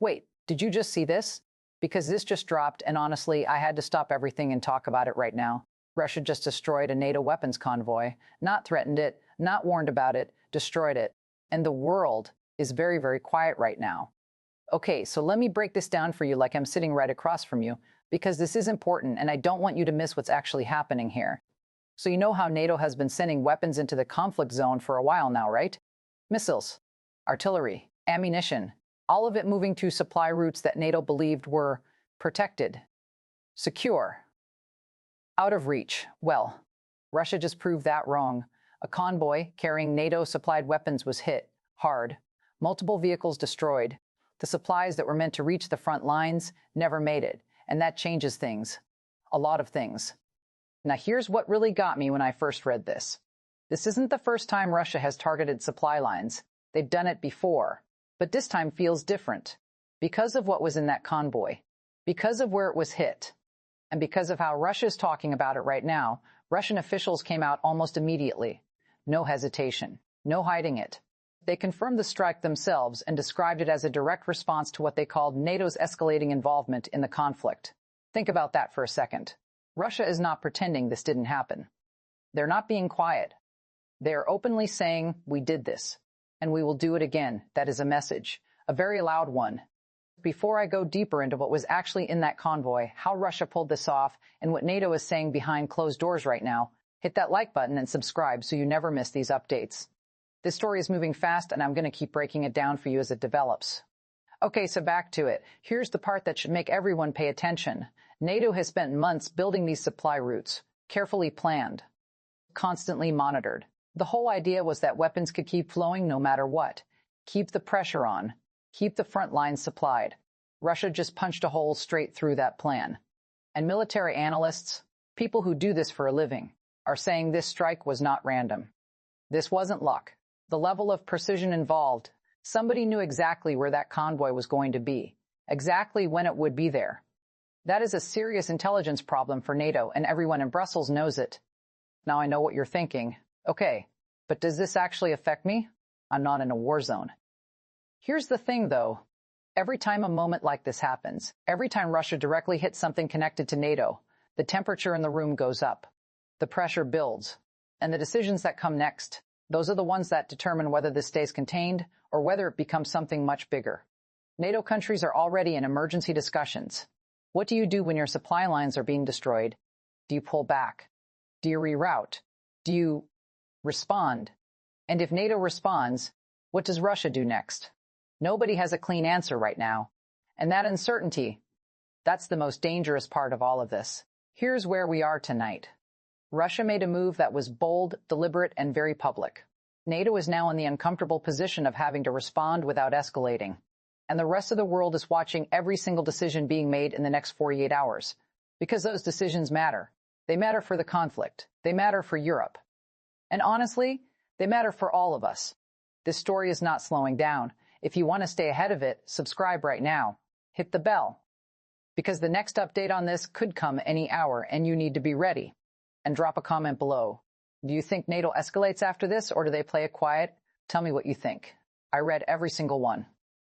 Wait, did you just see this? Because this just dropped, and honestly, I had to stop everything and talk about it right now. Russia just destroyed a NATO weapons convoy, not threatened it, not warned about it, destroyed it. And the world is very, very quiet right now. Okay, so let me break this down for you like I'm sitting right across from you, because this is important and I don't want you to miss what's actually happening here. So you know how NATO has been sending weapons into the conflict zone for a while now, right? Missiles, artillery, ammunition, all of it moving to supply routes that NATO believed were protected, secure, out of reach. Well, Russia just proved that wrong. A convoy carrying NATO-supplied weapons was hit hard, multiple vehicles destroyed. The supplies that were meant to reach the front lines never made it, and that changes things. A lot of things. Now here's what really got me when I first read this. This isn't the first time Russia has targeted supply lines. They've done it before, but this time feels different. Because of what was in that convoy, because of where it was hit, and because of how Russia's talking about it right now, Russian officials came out almost immediately. No hesitation, no hiding it. They confirmed the strike themselves and described it as a direct response to what they called NATO's escalating involvement in the conflict. Think about that for a second. Russia is not pretending this didn't happen. They're not being quiet. They are openly saying, we did this, and we will do it again. That is a message, a very loud one. Before I go deeper into what was actually in that convoy, how Russia pulled this off, and what NATO is saying behind closed doors right now, hit that like button and subscribe so you never miss these updates. This story is moving fast, and I'm going to keep breaking it down for you as it develops. Okay, so back to it. Here's the part that should make everyone pay attention. NATO has spent months building these supply routes, carefully planned, constantly monitored. The whole idea was that weapons could keep flowing no matter what. Keep the pressure on. Keep the front lines supplied. Russia just punched a hole straight through that plan. And military analysts, people who do this for a living, are saying this strike was not random. This wasn't luck. The level of precision involved, somebody knew exactly where that convoy was going to be, exactly when it would be there. That is a serious intelligence problem for NATO, and everyone in Brussels knows it. Now I know what you're thinking. Okay, but does this actually affect me? I'm not in a war zone. Here's the thing, though. Every time a moment like this happens, every time Russia directly hits something connected to NATO, the temperature in the room goes up. The pressure builds. And the decisions that come next, those are the ones that determine whether this stays contained or whether it becomes something much bigger. NATO countries are already in emergency discussions. What do you do when your supply lines are being destroyed? Do you pull back? Do you reroute? Do you respond? And if NATO responds, what does Russia do next? Nobody has a clean answer right now. And that uncertainty, that's the most dangerous part of all of this. Here's where we are tonight. Russia made a move that was bold, deliberate, and very public. NATO is now in the uncomfortable position of having to respond without escalating. And the rest of the world is watching every single decision being made in the next 48 hours. Because those decisions matter. They matter for the conflict. They matter for Europe. And honestly, they matter for all of us. This story is not slowing down. If you want to stay ahead of it, subscribe right now. Hit the bell. Because the next update on this could come any hour, and you need to be ready. And drop a comment below. Do you think NATO escalates after this, or do they play it quiet? Tell me what you think. I read every single one.